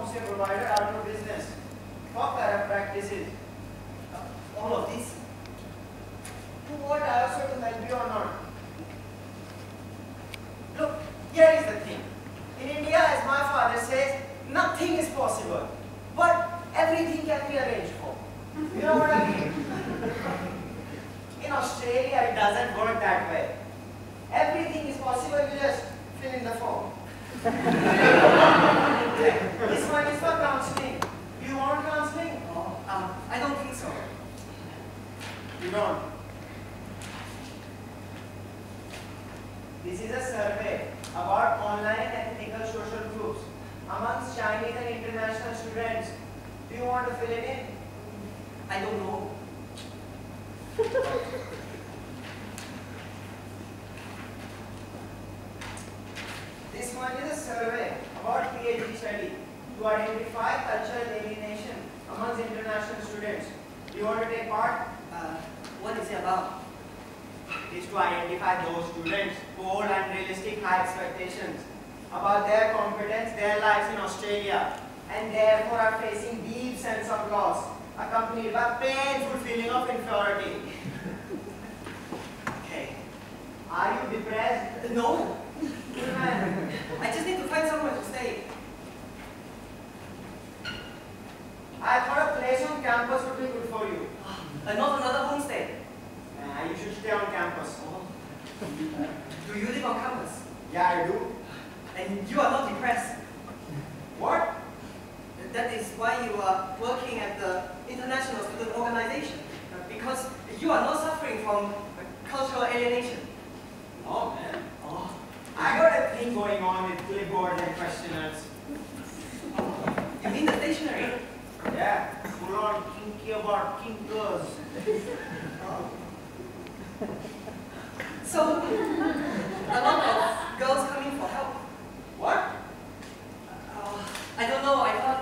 homestay provider out of business. What kind of practices? All of this? To what I also to help you or not? Look, here is the thing. In India, as my father says, nothing is possible. But everything can be arranged for. You know what I mean? In Australia, it doesn't work that way. Everything is possible, you just fill in the form. This one is for counseling. Do you want counseling? Oh, I don't think so. You don't? This is a survey about online ethnical social groups amongst Chinese and international students. Do you want to fill it in? I don't know. This one is a survey about PhD study to identify cultural alienation amongst international students. Do you want to take part? What is it about? It is to identify those students who hold unrealistic high expectations about their competence, their lives in Australia, and therefore are facing deep sense of loss, accompanied by painful feeling of inferiority. Okay. Are you depressed? No. Good man. I just need to find somewhere to stay. I thought a place on campus would be good for you. Not another homestay. You should stay on campus. Oh. Do you live on campus? Yeah, I do. And you are not depressed? What? That is why you are working at the International Student Organization. Because you are not suffering from cultural alienation. Oh, man. Oh. I got a thing going on with clipboards and questionnaires. You mean the stationery? Yeah, full on kinky about kinkers. Oh. So, a lot of girls coming for help. What? I don't know, I thought,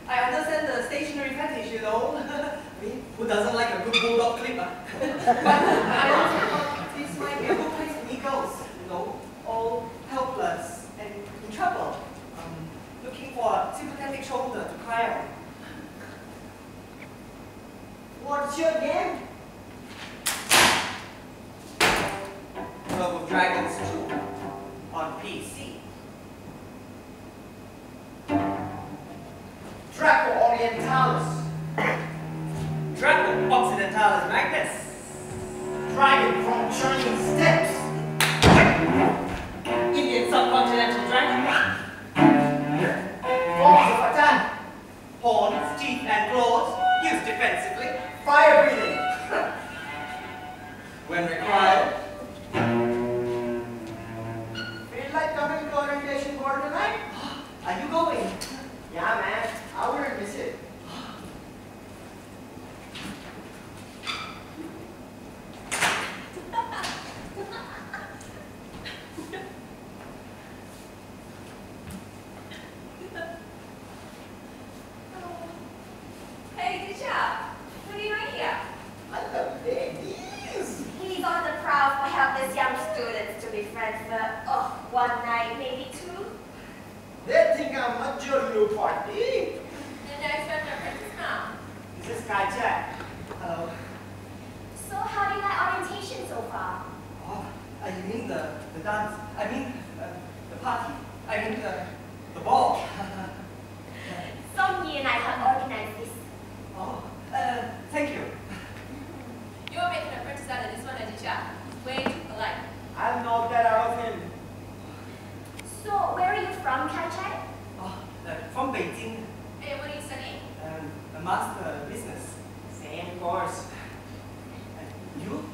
I understand the stationery fetish, you know. I mean, who doesn't like a good bulldog clipper? But I also thought this might be a good place to meet girls, you know, all helpless and in trouble, looking for a sympathetic shoulder to cry on. What's your game? Club of Dragons 2 on PC. Draco Orientalis. Draco Occidentalis Magnus. Dragon from Chinese steppes. Indian subcontinental dragon. Forms of attack. Horns, teeth, and claws used defensively. Fire breathing. When required. Feel like coming to orientation board tonight? Are you going? Yeah, man. I wouldn't miss it. Hey, good job. What are you doing here? I love babies. He's on the prowl for helpless young students to be friends for, one night, maybe two. They think I'm a Jolly party. And I expect our princess now. This is Kaja. Hello. So how do you like orientation so far? Oh, you mean the dance? I mean, the party. I mean, the ball. Song Yi and I have organized this. Oh, thank you. You're making a princess out of this one, Aditya. Way too polite. I'll knock that out of him. So where are you from, Kai Chai? Oh, from Beijing. Hey, what are you studying? A master business. Same course. You?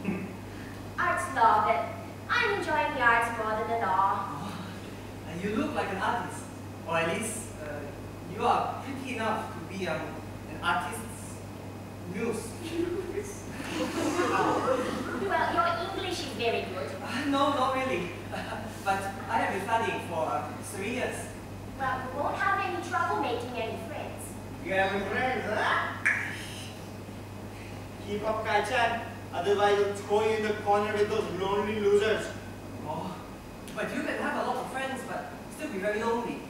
Arts law, but I'm enjoying the arts more than the law. Oh, you look like an artist. Or at least, you are pretty enough to be an artist's muse. Well, your English is very good. No, not really. But I have been studying for 3 years. Well, you won't have any trouble making any friends. You having friends, huh? Keep up, Kaichan. Otherwise, I'll throw you in the corner with those lonely losers. Oh, but you can have a lot of friends, but still be very lonely.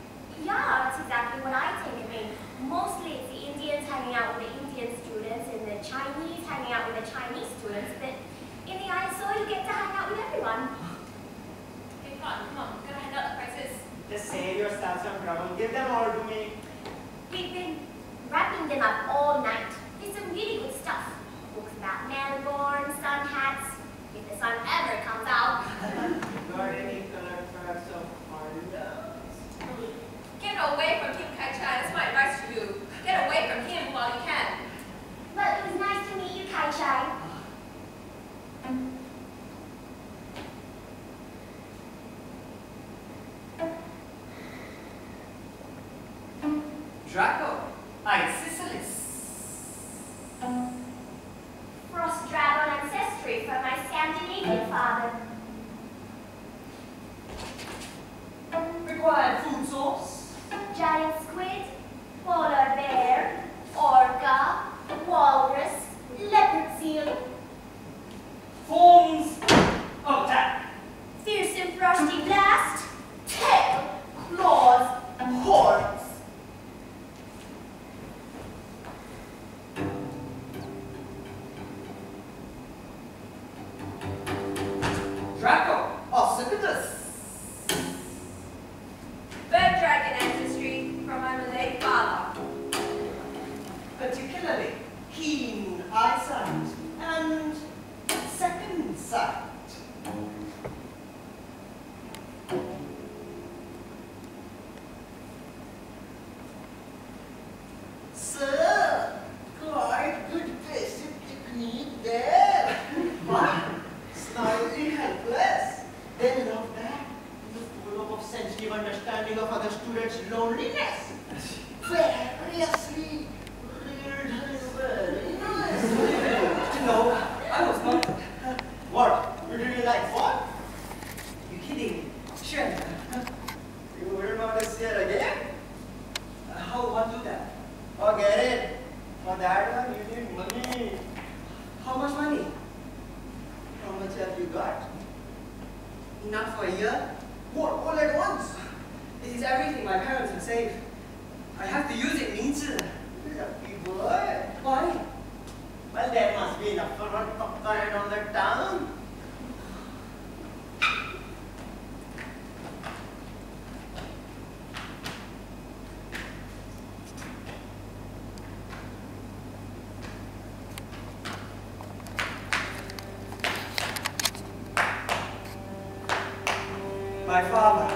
Yeah, that's exactly what I think. I mean, mostly it's the Indians hanging out with the Indian students and the Chinese hanging out with the Chinese students, but in the ISO you get to hang out with everyone. Hey, come on, we're gonna handle the crisis. Just save yourself some trouble. Give them all to me. We've been wrapping them up all night. There's some really good stuff. Books about Melbourne, sun hats, if the sun ever comes out. Got any colored tracks of Hondas? Get away from him, Kai Chai. That's my advice to you. Get away from him while you can. Well, it was nice to meet you, Kai Chai. Draco, Isisilis. Frost dragon ancestry from my Scandinavian father. Required food source. Giant squid, polar bear, orca, walrus, leopard seal, Forms of attack. fearsome frosty blast, tail, claws, horns. Draco, Ossipitus. Bird dragon ancestry from my Malay father. Particularly keen eyesight and second sight. Sir, quite good basic technique there. But slightly helpless. Then enough that, the full of sensitive understanding of other students' loneliness. Variously reared and very nice. No, I was not. What? You really like what? You kidding? Sure. You will not see it again? How one do that? Forget it. For that one, you need money. How much money? How much have you got? Enough for a year? What? All at once? This is everything my parents have saved. I have to use it, 名字. Lucky boy. Why? Well, there must be enough for one popcorn on the town. My father.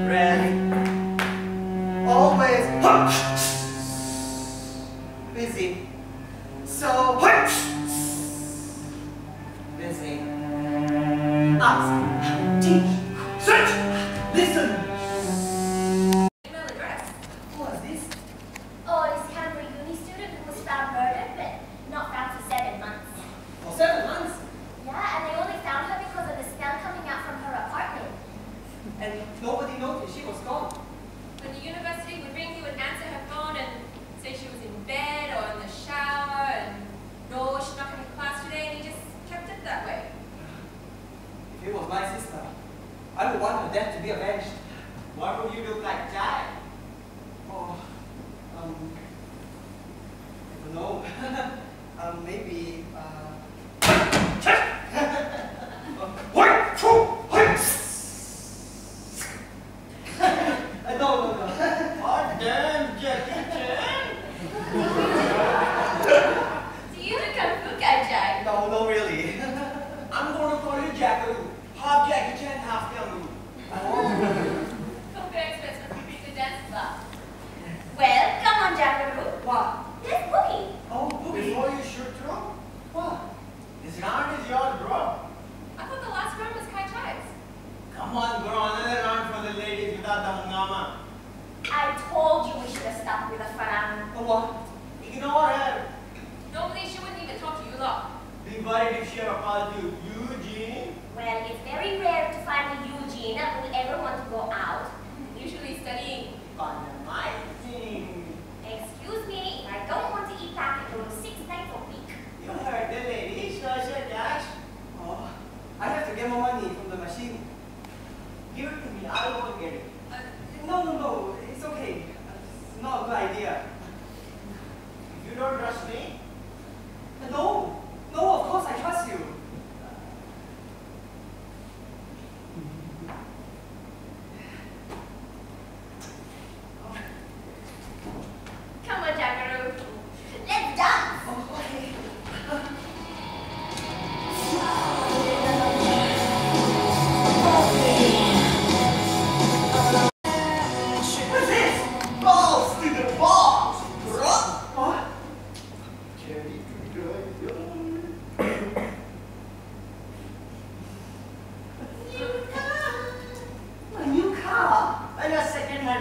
Rarely. Always busy. So busy. Ask, teach, search, listen. Email address. Who was this? Oh, this Canberra uni student who was found murdered, but not found for 7 months. For 7 months. Yeah, and they only found her because of the smell coming out from her apartment. And nobody noticed she was gone. When the university would ring, he would answer her phone and say she was in bed or in the shower and no, she's not coming to class today, and he just kept it that way. If it was my sister, I would want her death to be avenged. What would you look like, Jack? Oh, I don't know. Maybe, no. Oh, damn, Jackie Chan! Do you look Kung Fu Kai Chai? No, really. I'm going to call you Jackaroo. Half Jackie Chan, half Young. Compare expense must be pretty good dances lah. Well, come on, Jackaroo. What? Let's boogie. Oh, boogie. Before you shoot through, What?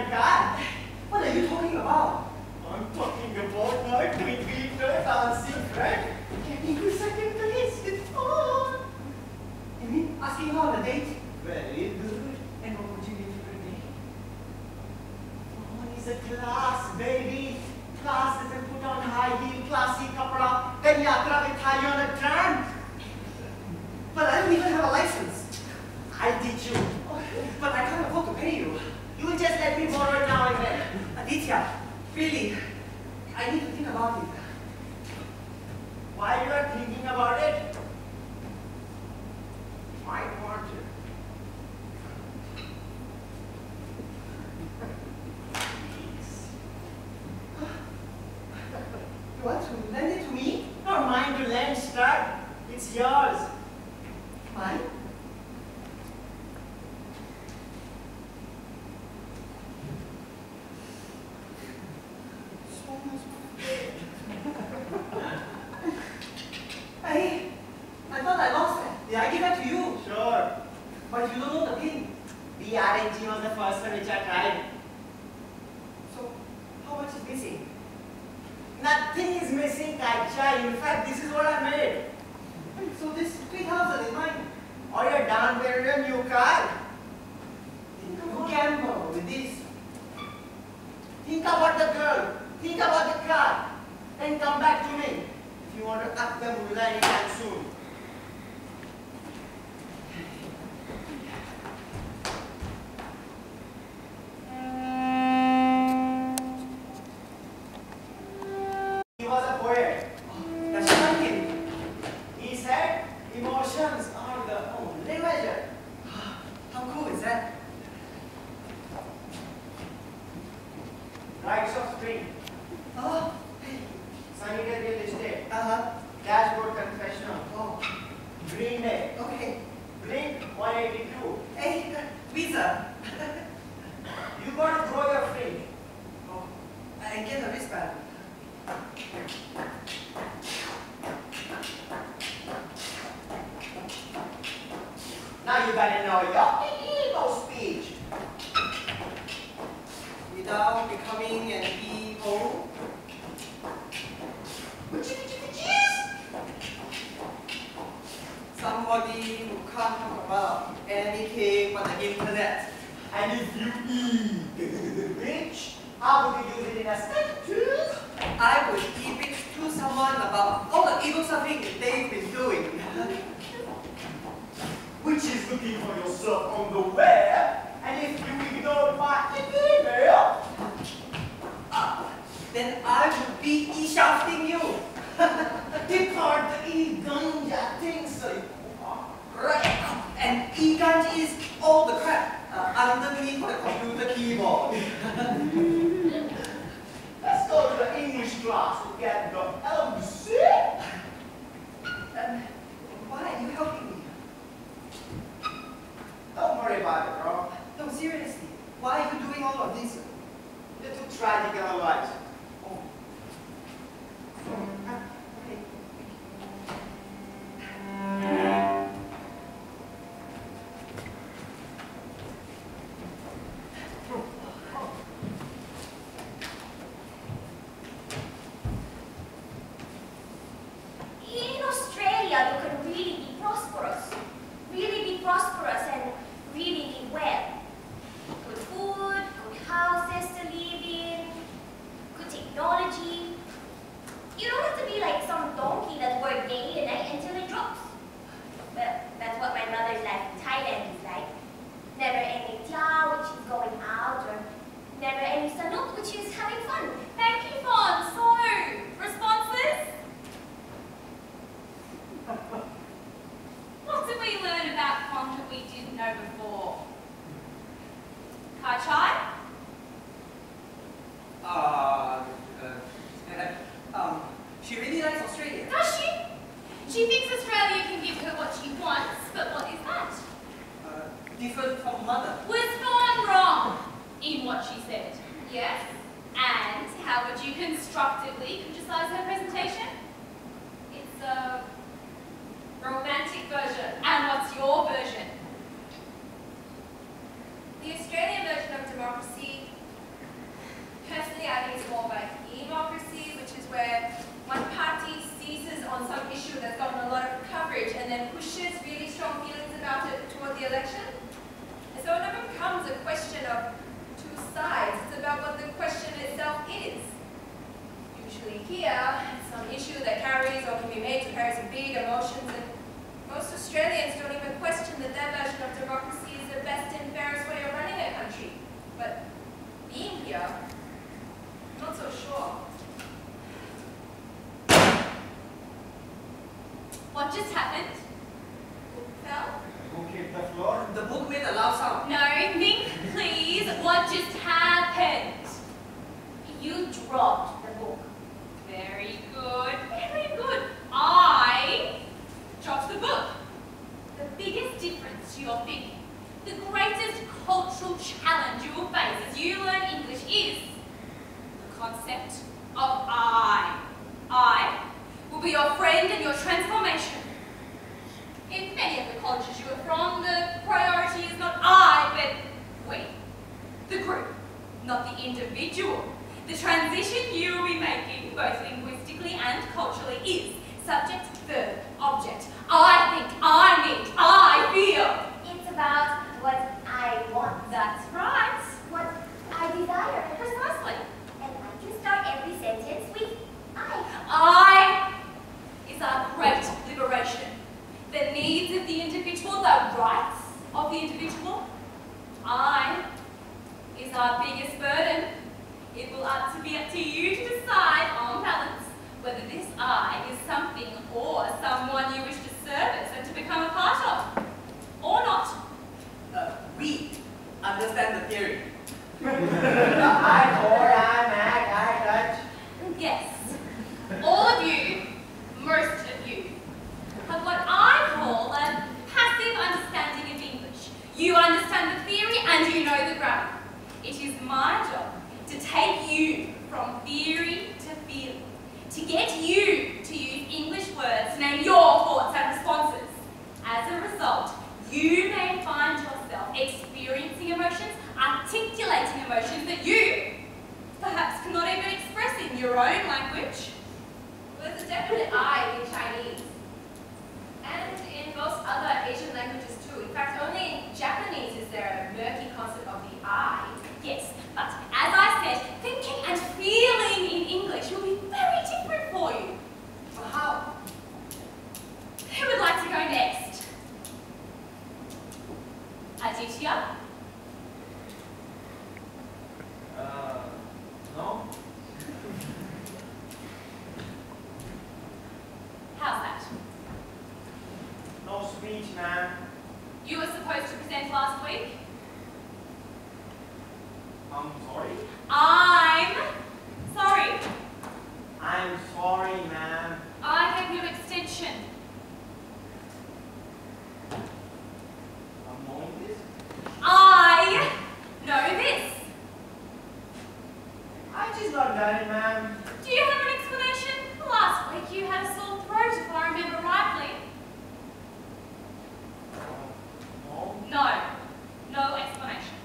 second-hand car. What are you talking about? I'm talking about my twinkle dancing friend getting to second place. It's fun. You mean asking her on a date? Very good. And what would you do for a date? Oh, he's a class, baby. Class doesn't put on high heel, classy kapra, then yatra with high on a tram. But I don't even have a license. I'll teach you. But I can't afford to pay you. You will just let me borrow it now and then. Aditya, really, I need to think about it. While you are thinking about it, might want to. You want to lend it to me? Not mine to lend, stud. It's yours. Mine? So much money. I thought I lost it. Did I give it to you? Sure. But you don't know the pin. The RNG was the first one which I tried. So, how much is missing? Nothing is missing, Kaicha. In fact, this is what I made. So this 3,000 is mine. Or you're down payment on your new car. You gamble with this. Think about the girl. Think about the car. Then come back to me. If you want to up the mullah anytime soon. He was a poet. That's nothing. He said, emotions are the only measure. How cool is that? Rights of spring. Oh, Sunny day real estate. uh-huh. Dashboard confessional. Oh, Green day. okay. Blink 182. Hey, Visa. You gotta grow your fringe. Oh, I get a wristband. Now you gotta know your ego speech. Without becoming an ego. Somebody who can't talk about anything but the internet. And if you eat bitch, how would you use it in a sentence? I would e-bitch to someone about all the ego surfing they've been doing. Which is looking for yourself on the web, and if you ignore my email, Then I would be e-shafting you. depart the e-ganja thing, so Right. And e-ganji is all the crap underneath the computer keyboard. let's go to the English class to get the LBC. Why are you helping me? Don't worry about it, bro. No, seriously. Why are you doing all of this? You're too tragic otherwise. Oh. Okay. In Australia, you can really be prosperous. Really be prosperous and really be well. Good food, good houses to live in, good technology. You don't have to be like some donkey that works day and night until it drops. Well, that's what my mother's life in Thailand is like. Never any tia, which is going out, or never any sanuk, which is having fun. Thank you, Fawn. So, responses? What did we learn about Fawn that we didn't know before? Kai Chai? She really likes Australia. Does she? She thinks Australia can give her what she wants, but what is that? Different from mother. Was Fawn wrong in what she said? Yes. And how would you constructively criticize her presentation? It's a romantic version. And what's your version? The Australian version of election. And so it never becomes a question of two sides. It's about what the question itself is. Usually here, it's some issue that carries or can be made to carry some big emotions, and most Australians don't even question that their version of democracy is the best and fairest way of running a country. But being here, I'm not so sure. What just happened? Fell? Who hit the floor? The book made a loud sound. No, think please. What just happened? You dropped the book. Very good, very good. I dropped the book. The biggest difference to your thinking, the greatest cultural challenge you will face as you learn English is the concept of I. I will be your friend and your transformation. In many of the colleges you are from, the priority is not I, but we. The group, not the individual. The transition you will be making, both linguistically and culturally, is subject, verb, object. I think, I need, I feel. It's about what I want. That's right. What I desire. Precisely. And I can start every sentence with I. I is our great liberation. The needs of the individual, the rights of the individual. I is our biggest burden. It will be up to you to decide on balance whether this I is something or someone you wish to service and to become a part of, or not. We understand the theory. I or I, Mac, I touch. Yes, all of you, most of you, have what I call a passive understanding of English. You understand the theory and you know the grammar. It is my job to take you from theory to feeling, to get you to use English words to name your thoughts and responses. As a result, you may find yourself experiencing emotions, articulating emotions that you perhaps cannot even express in your own language. Well, there's a definite I in Chinese. And in most other Asian languages too. In fact, only in Japanese is there a murky concept of the I. Yes, but as I said, thinking and feeling in English will be very different for you. But how? Who would like to go next? Aditya? No? How's that? No speech, man. You were supposed to present last week. I'm sorry. I'm sorry. I'm sorry, man. I gave you an extension. I'm knowing this. I know this. I just not done it, man. Do you have an explanation? Last week you had a sore throat, if I remember rightly. No. No. No explanation.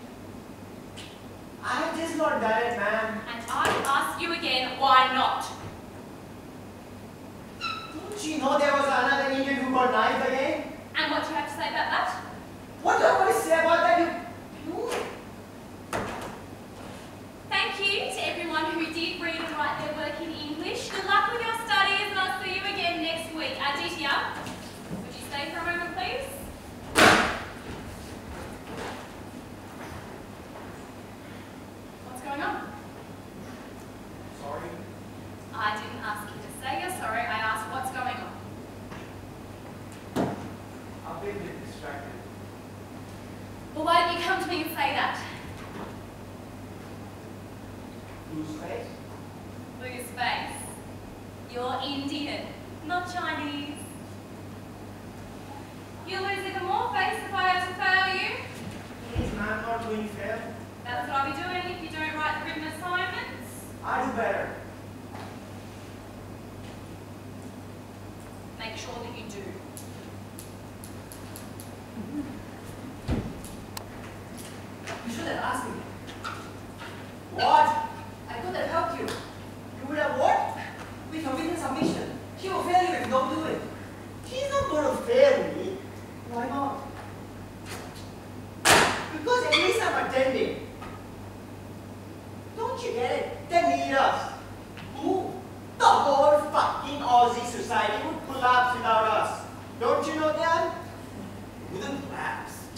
I just not done it, man. And I ask you again, why not? Don't you know there was another Indian who got knifed again? And what do you have to say about that? What do I want to say about that? You... Thank you to everyone who did read and write their work in English. Good luck with your studies and I'll see you again next week. Aditya, would you stay for a moment, please? What's going on? Sorry. I didn't ask you to say you're sorry. I asked what's going on. I've been a bit distracted. Well, why don't you come to me and say that? Lose face? Lose face. You're Indian, not Chinese. Don't you get it? They need us. Who? The whole fucking Aussie society would collapse without us. Don't you know that? Wouldn't collapse.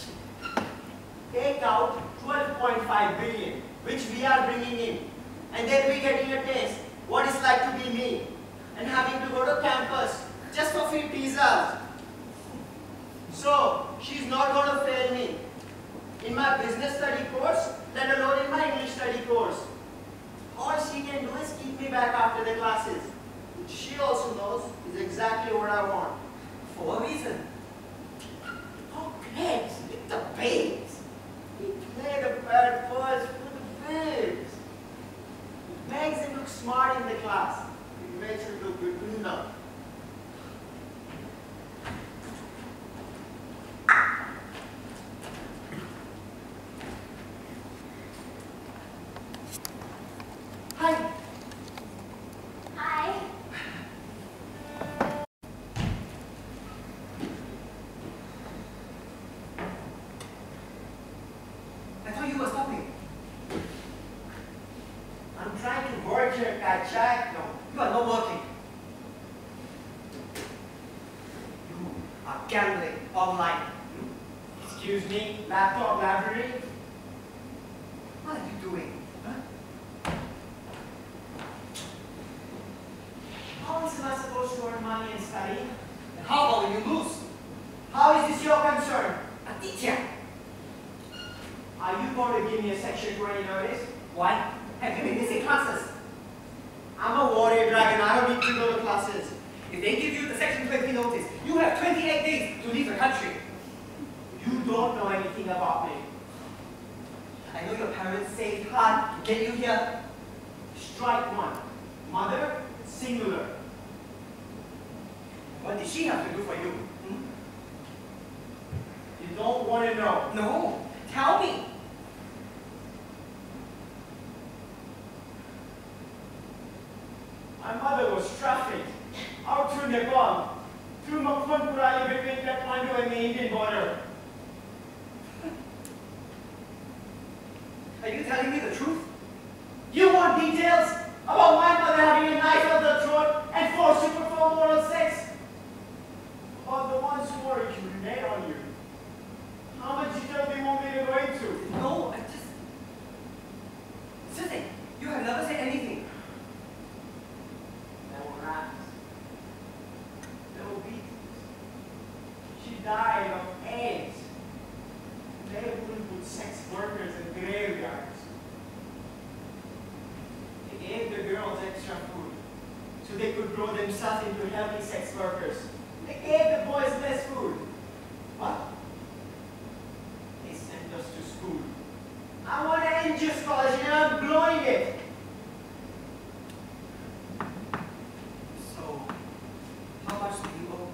Take out 12.5 billion, which we are bringing in, and then we getting a taste what it's like to be me, and having to go to campus just for free pizzas. So, she's not going to fail me in my business study course, let alone in my English study course. All she can do is keep me back after the classes, which she also knows is exactly what I want. For what reason? Oh, Gregs, with the babes. We play the bad boys for the babes. It makes them look smart in the class. It makes them look good enough. Hi. Hi. I thought you were stopping. I'm trying to work here, Jack. No, you are not working. You are gambling online. Excuse me, laptop library. What are you doing? Huh? How else am I supposed to earn money and study? And how about when you lose? How is this your concern? Aditya! Are you going to give me a section 20 notice? Why? Have you been missing classes? I'm a warrior dragon. I don't need to go to classes. If they give you the Section 20 notice, you have 28 days to leave the country. You don't know anything about me. I know your parents saved hard to get you here. Strike one. Mother, singular. What did she have to do for you? You don't want to know. No, tell me. My mother was trafficked out through Nepal, through Makhanpurali between Kathmandu and the Indian border. Are you telling me the truth? You want details about my mother having a knife at the throat and forced to perform oral sex? About the ones who are urinate on you? How much detail do you want me to go into? No, I just... Sissy, you have never said anything. There were rats. There were beetles. She died of AIDS. They wouldn't put sex workers in graveyards. They gave the girls extra food so they could grow themselves into healthy sex workers. They gave the boys less food. What? They sent us to school. I want to end your scholarship and I'm blowing it. So, how much do you owe?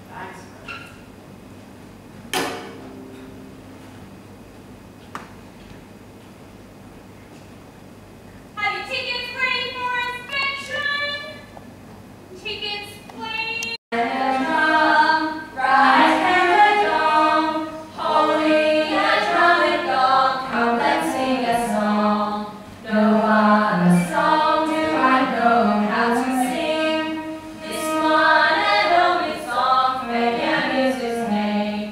Thanks, man. Have your tickets ready for inspection? Tickets, please. Rise and the dawn, holding a trumpet gong, come let's sing a song. No other song do I know how to sing. This one and only song, Fenyan is his name.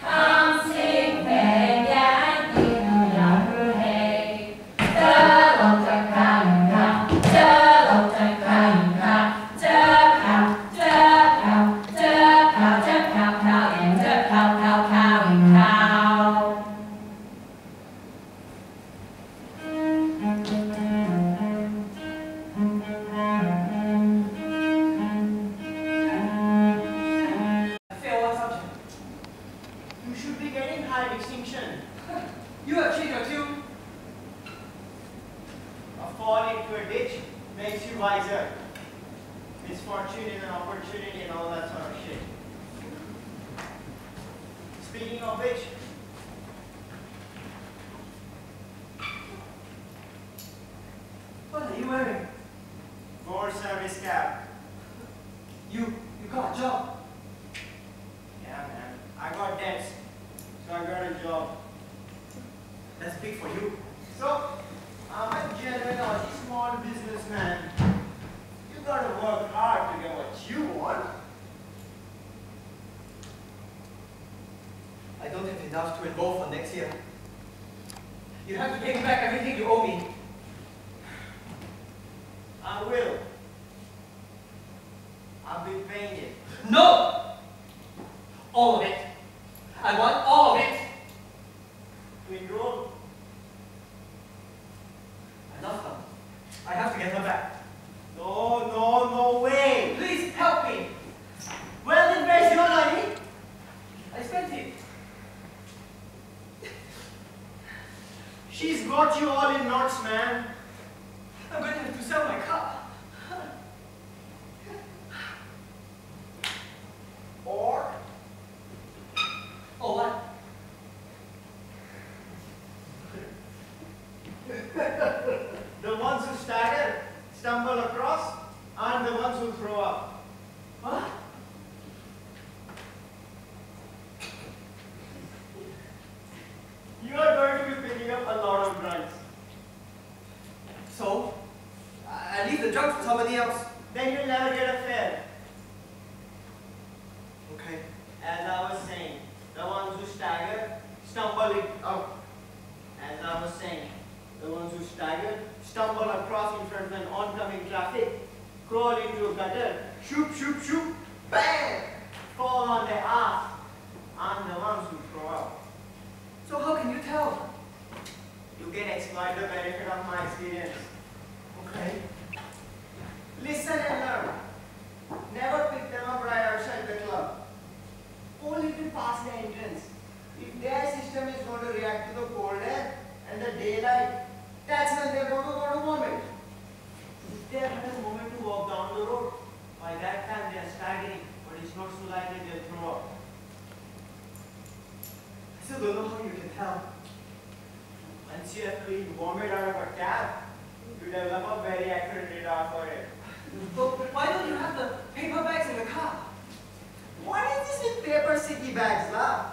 Come sing Fenyan, hoo hey. Da long da kang ka, da long da kang ka, da pow, da pow, da pow, da pow pow, and da pow pow powing cow. I failed one subject. You should be getting high distinction. You have changed your tune. A fall into a ditch makes you wiser. Misfortune is an opportunity and all that sort of shit. Speaking of which, What are you wearing? more service cab. You got a job. Yeah, man. I got debts, so I got a job. That's big for you. So, I'm a genuine Aussie small businessman. You gotta work hard to get what you want. I don't have enough to enroll for next year. You have to pay me back everything you owe me. I will. I'll be paying it. No! All of it. I want all of it. To enroll? I love her. I have to get her back. No way. Please help me. Well, then where's your money? I spent it. She's got you all in knots, man. I'm going to have to sell my car. Or Or what? the ones who stagger, stumble across, aren't the ones who throw up. What? You are going to be picking up a lot of drugs. So, I leave the drug to somebody else. Then you'll never get a fare. Okay. As I was saying, the ones who stagger, stumble out. As I was saying, the ones who stagger, stumble across in front of an oncoming traffic, crawl into a gutter, shoop, bang, fall on their ass. I'm the ones who throw up. So how can you tell? You can exploit the benefit of my experience. Okay. Listen and learn. Never pick them up right outside the club. Only to pass the entrance. If their system is going to react to the cold air and the daylight, that's when they're going to go to vomit. If they have a moment to walk down the road, by that time they are staggering, but it's not so likely they'll throw up. I still don't know how you can tell. Once you have cleaned vomit out of a cab, you develop a very accurate radar for it. But why don't you have the paper bags in the car? What is this with paper sticky bags, lah?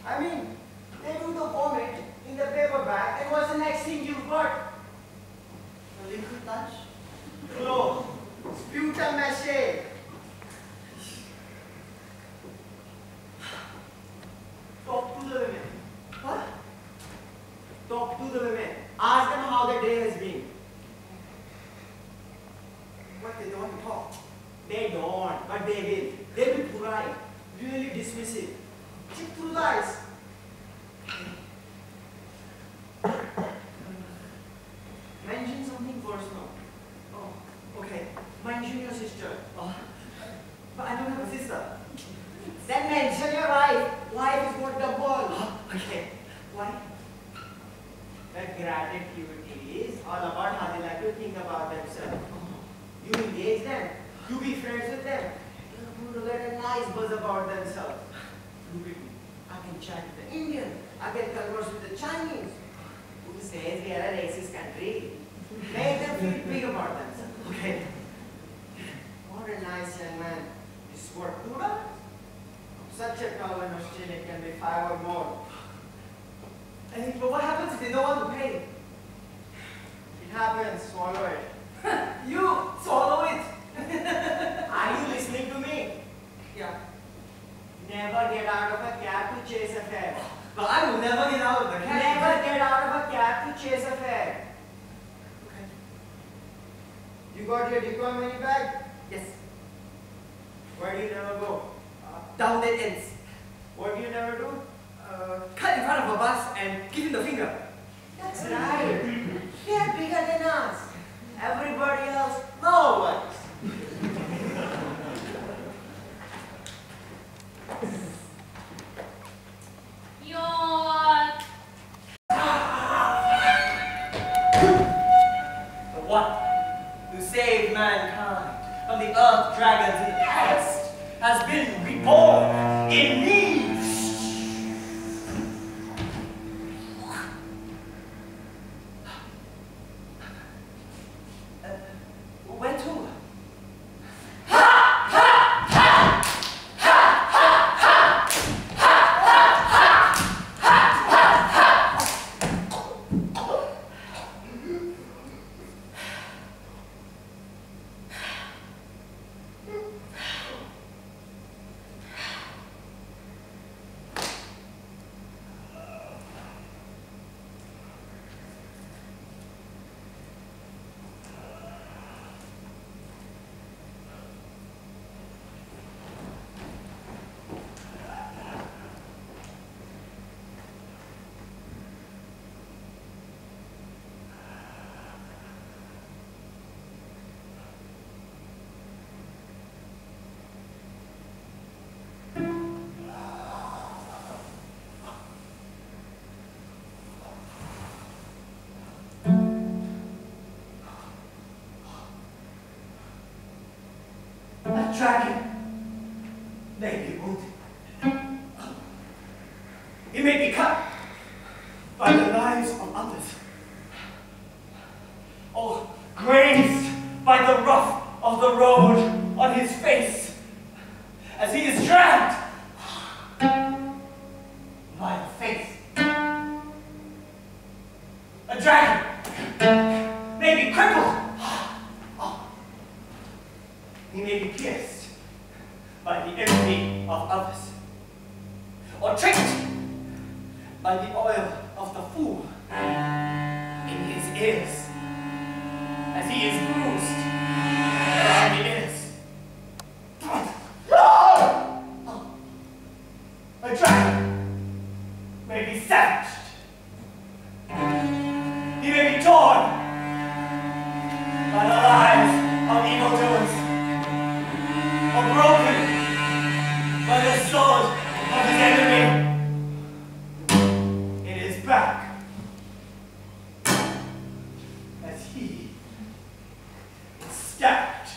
I mean, they do the vomit in the paper bag, and what's the next thing you've got? A liquid lunch? Flow. Sputum mache. Talk to the women. What? Talk to the women. Ask them how their day has been. What, they don't want to talk? They don't, but they will. They'll be polite, really dismissive. Check through the eyes. Mention something personal. Oh, okay. Mention your sister. Oh, but I don't have a sister. Then mention your wife. Wife is what the ball. Oh, okay. Why? That gratitude is all about how they like to think about themselves. You engage them. You be friends with them. You get a nice buzz about themselves. Look at me. I can chat with the Indian. I can converse with the Chinese. Who says we are a racist country? Make them feel big about themselves. Okay. What a nice young man. This is what $2? Such a cow in Australia can be 5 or more. But what happens if they don't want to pay? It happens. Swallow it. You swallow it. Are you listening to me? Yeah. Never get out of a cab to chase a fare. But I will never get out of the cab. Never get out of a cab to chase a fare. Okay. You got your decoy money bag? Yes. Where do you never go? Down dead ends. What do you never do? Cut in front of a bus and give him the finger. That's right. They're bigger than us. Everybody else, no worries. But what? To save mankind from the earth dragons in the past has been reborn in me. A dragon may be wounded. He may be cut by the knives of others, or grazed by the rough of the road on his face as he is dragged by the face. A dragon may be crippled. He may be pierced by the envy of others, or tricked by the oil of the fool in his ears as he is bruised around the ears. A dragon may be savaged. He may be torn by the lives of evildoers, or broken by the sword of his enemy. In his back, as he is stabbed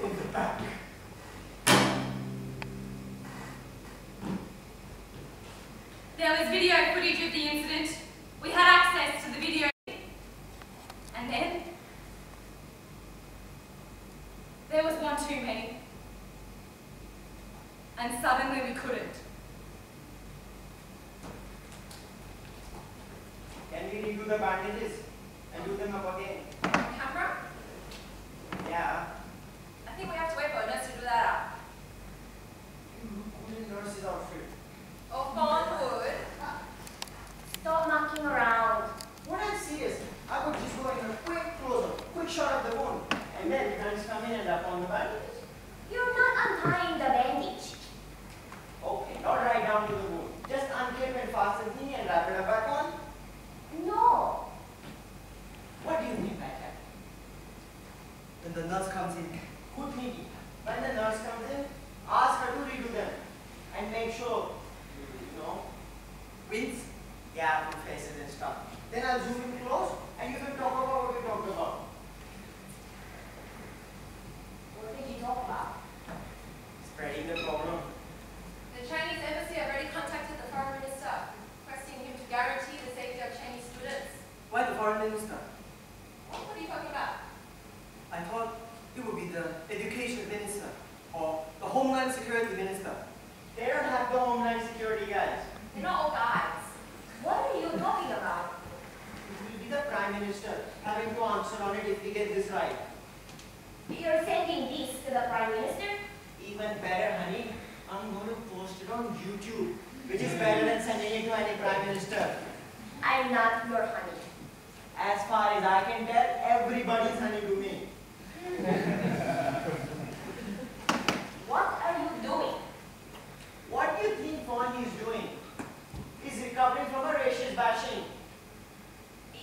in the back. There was video footage of the incident. We had access to the video. And then there was one too many. And suddenly we couldn't. Can we redo the bandages and do them up again? Camera? Yeah. I think we have to wait for a nurse to do that up. Only nurse's outfit. Oh, Fawnwood. Stop mucking around. What I'm serious, I would just go in a quick close-up, quick shot of the wound, and then hands come in and up on the bandages. You're not untying the bandage. Okay, not right down to the wound. Just unclip and fasten the knee and wrap it up back on. No. What do you mean by that? When the nurse comes in, good meeting. When the nurse comes in, ask her to redo them and make sure, rinse, yeah, put faces and stuff. Then I'll zoom in close and you can talk about what we talked about. What did you talk about? Spreading the problem. The Chinese embassy have already contacted the foreign minister, requesting him to guarantee the safety of Chinese students. Why the foreign minister? What are you talking about? I thought it would be the education minister or the homeland security minister. They don't have the homeland security guys. They're not all guys. What are you talking about? It will be the prime minister having to answer on it if we get this right. You're sending this to the Prime Minister? Even better, honey. I'm going to post it on YouTube, which is better than sending it to any prime minister. I'm not your honey. As far as I can tell, everybody's honey to me. What are you doing? What do you think Fawn is doing? He's recovering from a racist bashing.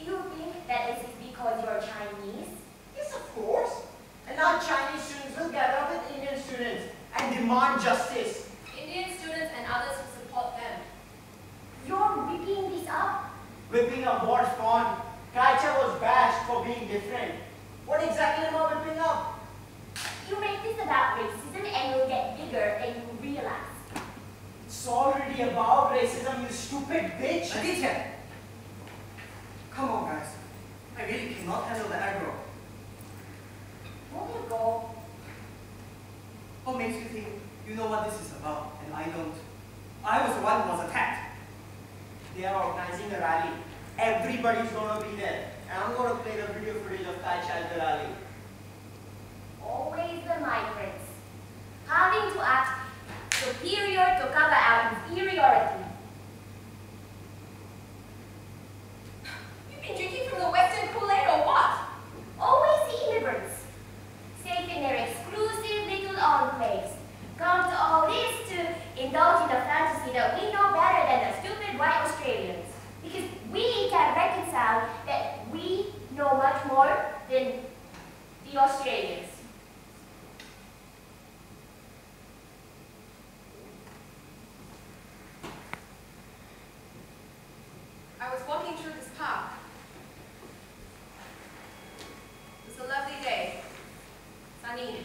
You think that this is because you're Chinese? Yes, of course. And now Chinese students will gather with Indian students and demand justice. Indian students and others who support them. You're whipping this up? Whipping up what, Fawn? Culture was bashed for being different. What exactly am I whipping up? You make this about racism and you'll get bigger than you realize. It's already about racism, you stupid bitch. Aditya! Come on, guys. I really cannot handle the aggro. Won't you go? What makes you think you know what this is about and I don't? I was the one who was attacked. They are organizing a rally. Everybody's going to be there. And I'm going to play the video footage of Tai Chi at the rally. Always the migrants. Having to act superior to cover our inferiority. You've been drinking from the Western Kool-Aid or what? Always the immigrants. Safe in their exclusive little enclaves. Come to all this to indulge in the fantasy that we know better than the stupid white Australians. Because we can reconcile that we know much more than the Australians. I was walking through this park. It was a lovely day. Sunny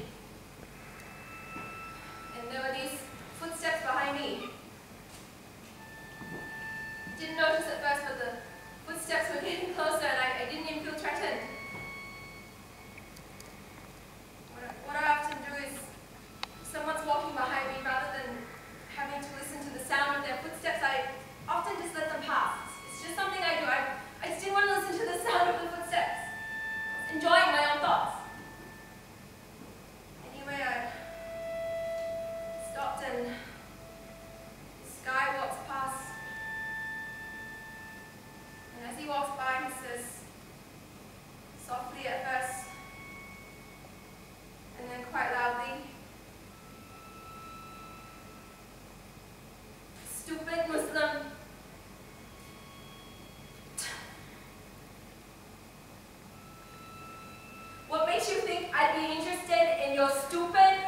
I'd be interested in your stupid